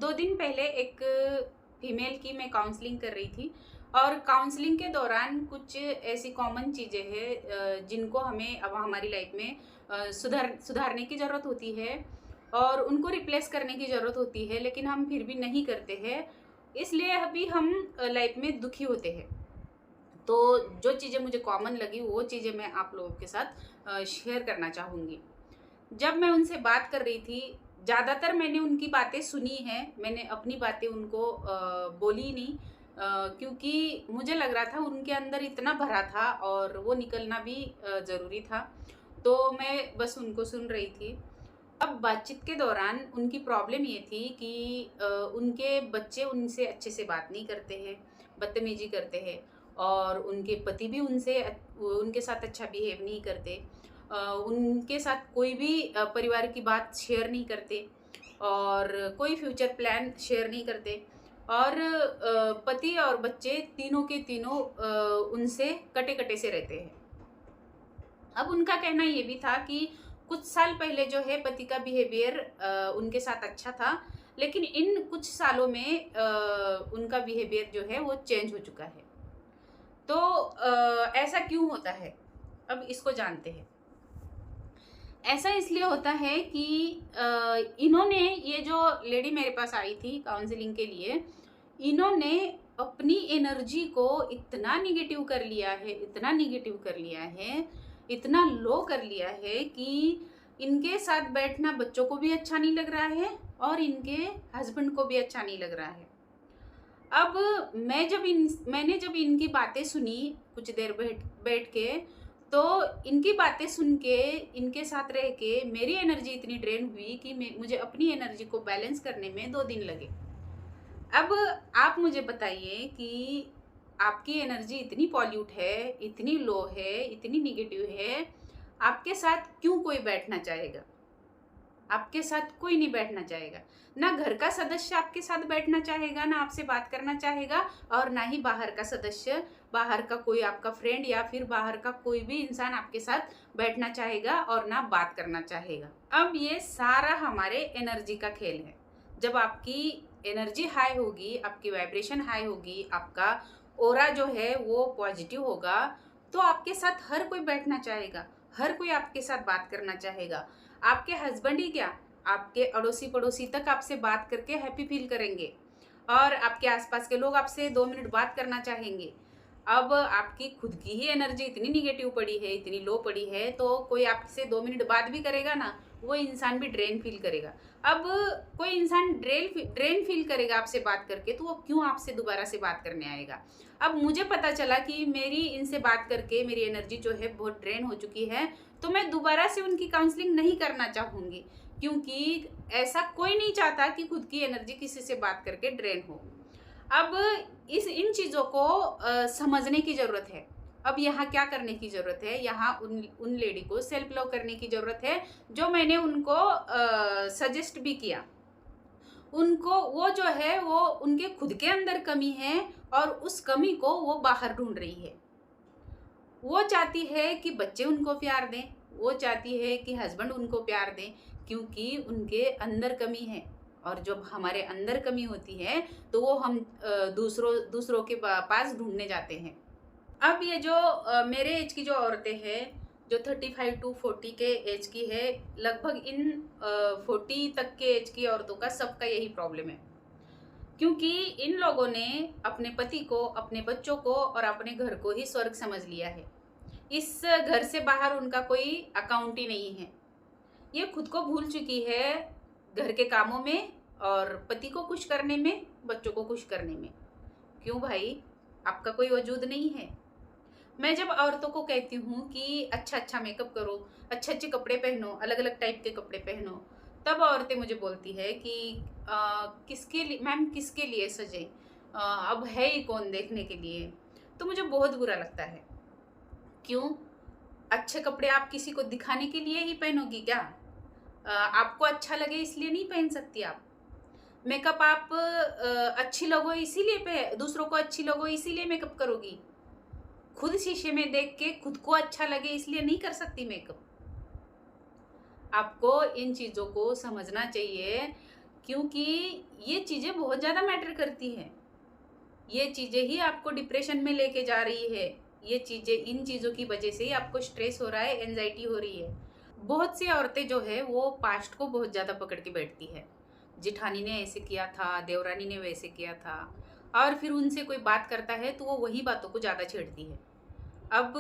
2 दिन पहले एक फीमेल की मैं काउंसलिंग कर रही थी और काउंसलिंग के दौरान कुछ ऐसी कॉमन चीज़ें हैं जिनको हमें अब हमारी लाइफ में सुधारने की ज़रूरत होती है और उनको रिप्लेस करने की ज़रूरत होती है, लेकिन हम फिर भी नहीं करते हैं। इसलिए अभी हम लाइफ में दुखी होते हैं। तो जो चीज़ें मुझे कॉमन लगी वो चीज़ें मैं आप लोगों के साथ शेयर करना चाहूँगी। जब मैं उनसे बात कर रही थी, ज़्यादातर मैंने उनकी बातें सुनी हैं, मैंने अपनी बातें उनको बोली नहीं, क्योंकि मुझे लग रहा था उनके अंदर इतना भरा था और वो निकलना भी ज़रूरी था। तो मैं बस उनको सुन रही थी। अब बातचीत के दौरान उनकी प्रॉब्लम ये थी कि उनके बच्चे उनसे अच्छे से बात नहीं करते हैं, बदतमीज़ी करते हैं और उनके पति भी उनके साथ अच्छा बिहेव नहीं करते। उनके साथ कोई भी परिवार की बात शेयर नहीं करते और कोई फ्यूचर प्लान शेयर नहीं करते और पति और बच्चे तीनों के तीनों उनसे कटे-कटे से रहते हैं। अब उनका कहना ये भी था कि कुछ साल पहले जो है पति का बिहेवियर उनके साथ अच्छा था, लेकिन इन कुछ सालों में उनका बिहेवियर जो है वो चेंज हो चुका है। तो ऐसा क्यों होता है? अब इसको जानते हैं। ऐसा इसलिए होता है कि इन्होंने, ये जो लेडी मेरे पास आई थी काउंसलिंग के लिए, इन्होंने अपनी एनर्जी को इतना निगेटिव कर लिया है, इतना निगेटिव कर लिया है, इतना लो कर लिया है कि इनके साथ बैठना बच्चों को भी अच्छा नहीं लग रहा है और इनके हस्बैंड को भी अच्छा नहीं लग रहा है। अब मैंने जब इनकी बातें सुनी कुछ देर बैठ बैठ के, तो इनकी बातें सुन के, इनके साथ रह के मेरी एनर्जी इतनी ड्रेन हुई कि मुझे अपनी एनर्जी को बैलेंस करने में 2 दिन लगे। अब आप मुझे बताइए कि आपकी एनर्जी इतनी पॉल्यूट है, इतनी लो है, इतनी नेगेटिव है, आपके साथ क्यों कोई बैठना चाहेगा? आपके साथ कोई नहीं बैठना चाहेगा। ना घर का सदस्य आपके साथ बैठना चाहेगा, ना आपसे बात करना चाहेगा और ना ही बाहर का सदस्य, बाहर का कोई आपका फ्रेंड या फिर बाहर का कोई भी इंसान आपके साथ बैठना चाहेगा और ना बात करना चाहेगा। अब ये सारा हमारे एनर्जी का खेल है। जब आपकी एनर्जी हाई होगी, आपकी वाइब्रेशन हाई होगी, आपका ऑरा जो है वो पॉजिटिव होगा, तो आपके साथ हर कोई बैठना चाहेगा, हर कोई आपके साथ बात करना चाहेगा। आपके हस्बैंड ही क्या, आपके अड़ोसी पड़ोसी तक आपसे बात करके हैप्पी फील करेंगे और आपके आसपास के लोग आपसे 2 मिनट बात करना चाहेंगे। अब आपकी खुद की ही एनर्जी इतनी निगेटिव पड़ी है, इतनी लो पड़ी है, तो कोई आपसे 2 मिनट बात भी करेगा ना, वो इंसान भी ड्रेन फील करेगा। अब कोई इंसान ड्रेन फील करेगा आपसे बात करके, तो वो क्यों आपसे दोबारा से बात करने आएगा? अब मुझे पता चला कि मेरी इनसे बात करके मेरी एनर्जी जो है बहुत ड्रेन हो चुकी है, तो मैं दोबारा से उनकी काउंसलिंग नहीं करना चाहूँगी, क्योंकि ऐसा कोई नहीं चाहता कि खुद की एनर्जी किसी से बात करके ड्रेन हो। अब इन चीज़ों को समझने की ज़रूरत है। अब यहाँ क्या करने की ज़रूरत है? यहाँ उन लेडी को सेल्फ लव करने की ज़रूरत है, जो मैंने उनको सजेस्ट भी किया। उनको वो जो है वो उनके खुद के अंदर कमी है और उस कमी को वो बाहर ढूँढ रही है। वो चाहती है कि बच्चे उनको प्यार दें, वो चाहती है कि हस्बैंड उनको प्यार दें, क्योंकि उनके अंदर कमी है और जब हमारे अंदर कमी होती है तो वो हम दूसरों के पास ढूँढने जाते हैं। अब ये जो मेरे एज की जो औरतें हैं, जो 35 टू 40 के एज की है, लगभग इन 40 तक के एज की औरतों का सबका यही प्रॉब्लम है। क्योंकि इन लोगों ने अपने पति को, अपने बच्चों को और अपने घर को ही स्वर्ग समझ लिया है। इस घर से बाहर उनका कोई अकाउंट ही नहीं है। ये खुद को भूल चुकी है घर के कामों में और पति को खुश करने में, बच्चों को खुश करने में। क्यों भाई? आपका कोई वजूद नहीं है? मैं जब औरतों को कहती हूँ कि अच्छा-अच्छा मेकअप करो, अच्छे-अच्छे कपड़े पहनो, अलग-अलग टाइप के कपड़े पहनो, तब औरतें मुझे बोलती है कि किसके लिए मैम, किसके लिए सजें? अब है ही कौन देखने के लिए? तो मुझे बहुत बुरा लगता है। क्यों? अच्छे कपड़े आप किसी को दिखाने के लिए ही पहनोगी क्या? आपको अच्छा लगे इसलिए नहीं पहन सकती आप? मेकअप आप अच्छी लगो इसीलिए दूसरों को अच्छी लगो इसीलिए मेकअप करोगी? खुद शीशे में देख के खुद को अच्छा लगे इसलिए नहीं कर सकती मेकअप? आपको इन चीज़ों को समझना चाहिए क्योंकि ये चीज़ें बहुत ज़्यादा मैटर करती हैं। ये चीज़ें ही आपको डिप्रेशन में लेके जा रही है। ये चीज़ें, इन चीज़ों की वजह से ही आपको स्ट्रेस हो रहा है, एंजाइटी हो रही है। बहुत सी औरतें जो है वो पास्ट को बहुत ज़्यादा पकड़ के बैठती है। जिठानी ने ऐसे किया था, देवरानी ने वैसे किया था, और फिर उनसे कोई बात करता है तो वो वही बातों को ज़्यादा छेड़ती है। अब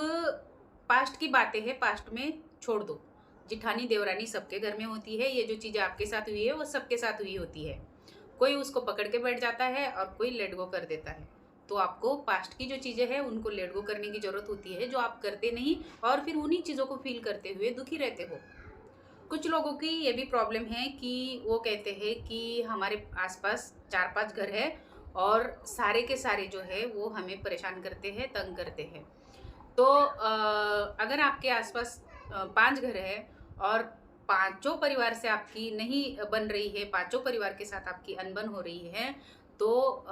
पास्ट की बातें हैं, पास्ट में छोड़ दो। जिठानी देवरानी सबके घर में होती है। ये जो चीज़ें आपके साथ हुई है वो सबके साथ हुई होती है। कोई उसको पकड़ के बैठ जाता है और कोई लेट गो कर देता है। तो आपको पास्ट की जो चीज़ें हैं उनको लेट गो करने की ज़रूरत होती है, जो आप करते नहीं, और फिर उन्हीं चीज़ों को फील करते हुए दुखी रहते हो। कुछ लोगों की ये भी प्रॉब्लम है कि वो कहते हैं कि हमारे आसपास 4-5 घर है और सारे के सारे जो है वो हमें परेशान करते हैं, तंग करते हैं। तो अगर आपके आसपास 5 घर है और पांचों परिवार से आपकी नहीं बन रही है, पांचों परिवार के साथ आपकी अनबन हो रही है, तो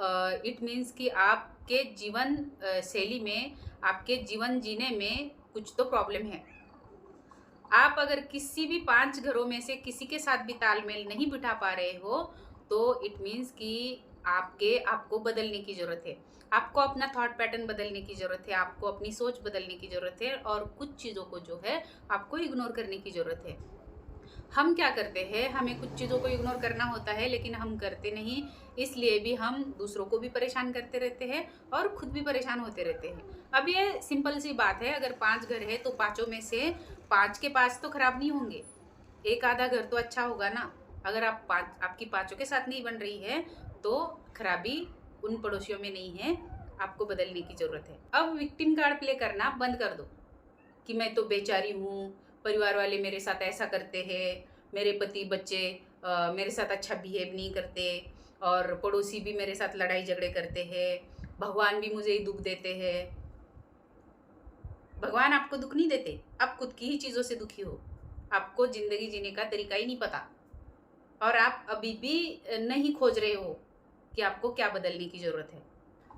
इट मीन्स कि आपके जीवन शैली में, आपके जीवन जीने में कुछ तो प्रॉब्लम है। आप अगर किसी भी 5 घरों में से किसी के साथ भी तालमेल नहीं बिठा पा रहे हो, तो इट मीन्स कि आपको बदलने की ज़रूरत है। आपको अपना थॉट पैटर्न बदलने की ज़रूरत है, आपको अपनी सोच बदलने की ज़रूरत है, और कुछ चीज़ों को जो है आपको इग्नोर करने की ज़रूरत है। हम क्या करते हैं, हमें कुछ चीज़ों को इग्नोर करना होता है लेकिन हम करते नहीं, इसलिए भी हम दूसरों को भी परेशान करते रहते हैं और खुद भी परेशान होते रहते हैं। अब ये सिंपल सी बात है, अगर 5 घर है तो पाँचों में से 5 के 5 तो खराब नहीं होंगे, एक आधा घर तो अच्छा होगा ना। अगर आपकी पाँचों के साथ नहीं बन रही है तो खराबी उन पड़ोसियों में नहीं है, आपको बदलने की ज़रूरत है। अब विक्टिम कार्ड प्ले करना बंद कर दो कि मैं तो बेचारी हूँ, परिवार वाले मेरे साथ ऐसा करते हैं, मेरे पति बच्चे मेरे साथ अच्छा बिहेव नहीं करते, और पड़ोसी भी मेरे साथ लड़ाई झगड़े करते हैं, भगवान भी मुझे ही दुख देते हैं। भगवान आपको दुख नहीं देते, आप खुद की ही चीज़ों से दुखी हो। आपको ज़िंदगी जीने का तरीका ही नहीं पता, और आप अभी भी नहीं खोज रहे हो कि आपको क्या बदलने की ज़रूरत है।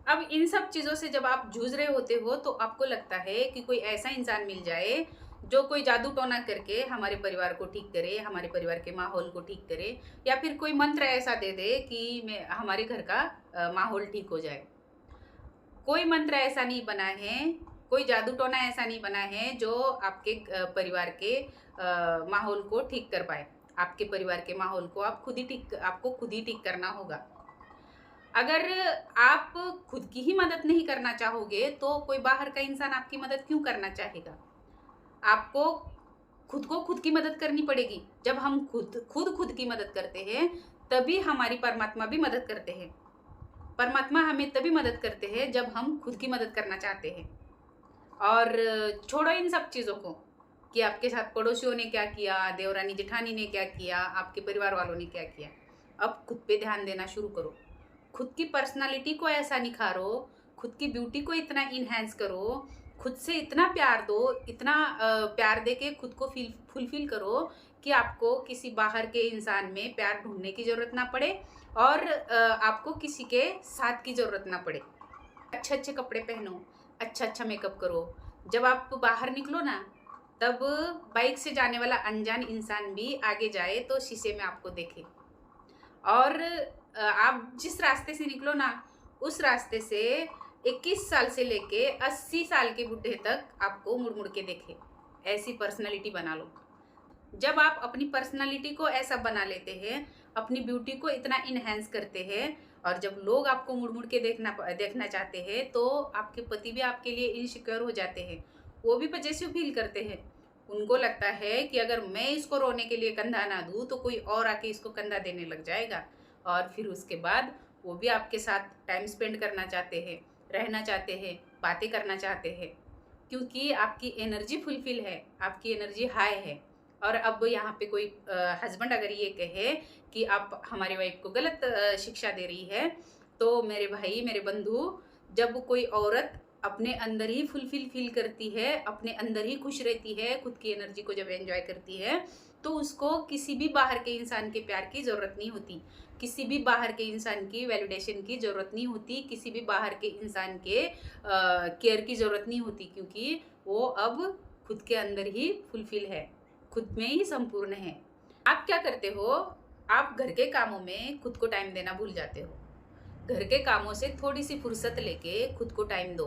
अब इन सब चीज़ों से जब आप जूझ रहे होते हो तो आपको लगता है कि कोई ऐसा इंसान मिल जाए जो कोई जादू टोना करके हमारे परिवार को ठीक करे, हमारे परिवार के माहौल को ठीक करे, या फिर कोई मंत्र ऐसा दे दे कि हमारे घर का माहौल ठीक हो जाए। कोई मंत्र ऐसा नहीं बना है, कोई जादू टोना ऐसा नहीं बना है जो आपके परिवार के माहौल को ठीक कर पाए। आपके परिवार के माहौल को आपको खुद ही ठीक करना होगा। अगर आप खुद की ही मदद नहीं करना चाहोगे तो कोई बाहर का इंसान आपकी मदद क्यों करना चाहेगा। आपको खुद को खुद की मदद करनी पड़ेगी। जब हम खुद की मदद करते हैं तभी हमारी परमात्मा भी मदद करते हैं। परमात्मा हमें तभी मदद करते हैं जब हम खुद की मदद करना चाहते हैं। और छोड़ो इन सब चीज़ों को कि आपके साथ पड़ोसियों ने क्या किया, देवरानी जेठानी ने क्या किया, आपके परिवार वालों ने क्या किया। अब खुद पे ध्यान देना शुरू करो। खुद की पर्सनालिटी को ऐसा निखारो, खुद की ब्यूटी को इतना इन्हेंस करो, खुद से इतना प्यार दो, इतना प्यार दे के खुद को फुलफिल करो कि आपको किसी बाहर के इंसान में प्यार ढूंढने की ज़रूरत ना पड़े, और आपको किसी के साथ की ज़रूरत ना पड़े। अच्छे अच्छे कपड़े पहनो, अच्छा अच्छा मेकअप करो। जब आप बाहर निकलो ना, तब बाइक से जाने वाला अनजान इंसान भी आगे जाए तो शीशे में आपको देखे, और आप जिस रास्ते से निकलो ना, उस रास्ते से 21 साल से लेके 80 साल के बुढ़े तक आपको मुड़ मुड़ के देखे। ऐसी पर्सनालिटी बना लो। जब आप अपनी पर्सनालिटी को ऐसा बना लेते हैं, अपनी ब्यूटी को इतना इन्हेंस करते हैं, और जब लोग आपको मुड़ मुड़ के देखना चाहते हैं तो आपके पति भी आपके लिए इनसिक्योर हो जाते हैं। वो भी पजेसिव फील करते हैं। उनको लगता है कि अगर मैं इसको रोने के लिए कंधा ना दूँ तो कोई और आके इसको कंधा देने लग जाएगा, और फिर उसके बाद वो भी आपके साथ टाइम स्पेंड करना चाहते हैं, रहना चाहते हैं, बातें करना चाहते हैं, क्योंकि आपकी एनर्जी फुलफिल है, आपकी एनर्जी हाई है। और अब यहाँ पे कोई हस्बैंड अगर ये कहे कि आप हमारी वाइफ को गलत शिक्षा दे रही है, तो मेरे भाई, मेरे बंधु, जब कोई औरत अपने अंदर ही फुलफिल फील करती है, अपने अंदर ही खुश रहती है, खुद की एनर्जी को जब एंजॉय करती है, तो उसको किसी भी बाहर के इंसान के प्यार की ज़रूरत नहीं होती, किसी भी बाहर के इंसान की वैलिडेशन की ज़रूरत नहीं होती, किसी भी बाहर के इंसान के केयर की ज़रूरत नहीं होती, क्योंकि वो अब खुद के अंदर ही फुलफिल है, खुद में ही संपूर्ण है। आप क्या करते हो, आप घर के कामों में खुद को टाइम देना भूल जाते हो। घर के कामों से थोड़ी सी फुर्सत लेके खुद को टाइम दो।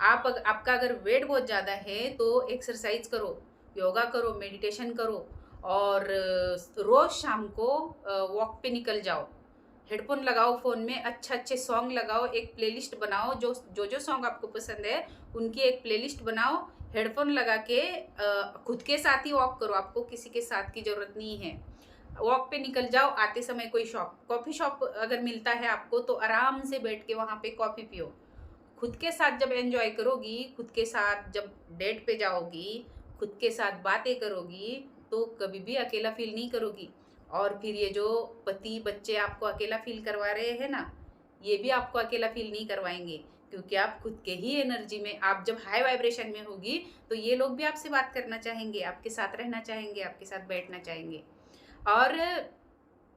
आपका अगर वेट बहुत ज़्यादा है तो एक्सरसाइज करो, योगा करो, मेडिटेशन करो, और रोज़ शाम को वॉक पे निकल जाओ। हेडफोन लगाओ फ़ोन में, अच्छे सॉन्ग लगाओ, एक प्लेलिस्ट बनाओ, जो सॉन्ग आपको पसंद है उनकी एक प्लेलिस्ट बनाओ। हेडफोन लगा के खुद के साथ ही वॉक करो, आपको किसी के साथ की ज़रूरत नहीं है। वॉक पे निकल जाओ, आते समय कोई कॉफ़ी शॉप अगर मिलता है आपको तो आराम से बैठ के वहाँ पे कॉफ़ी पियो। खुद के साथ जब एंजॉय करोगी, खुद के साथ जब डेट पे जाओगी, खुद के साथ बातें करोगी, तो कभी भी अकेला फील नहीं करोगी। और फिर ये जो पति बच्चे आपको अकेला फील करवा रहे हैं ना, ये भी आपको अकेला फील नहीं करवाएंगे, क्योंकि आप खुद के ही एनर्जी में, आप जब हाई वाइब्रेशन में होगी तो ये लोग भी आपसे बात करना चाहेंगे, आपके साथ रहना चाहेंगे, आपके साथ बैठना चाहेंगे। और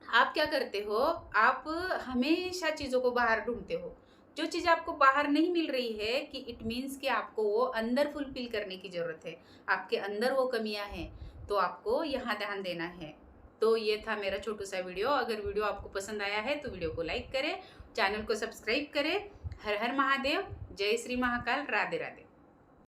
आप क्या करते हो, आप हमेशा चीज़ों को बाहर ढूंढते हो। जो चीज़ आपको बाहर नहीं मिल रही है कि इट मीन्स कि आपको वो अंदर फुलफिल करने की ज़रूरत है, आपके अंदर वो कमियां हैं, तो आपको यहाँ ध्यान देना है। तो ये था मेरा छोटू सा वीडियो। अगर वीडियो आपको पसंद आया है तो वीडियो को लाइक करें, चैनल को सब्सक्राइब करें। हर हर महादेव, जय श्री महाकाल, राधे राधे।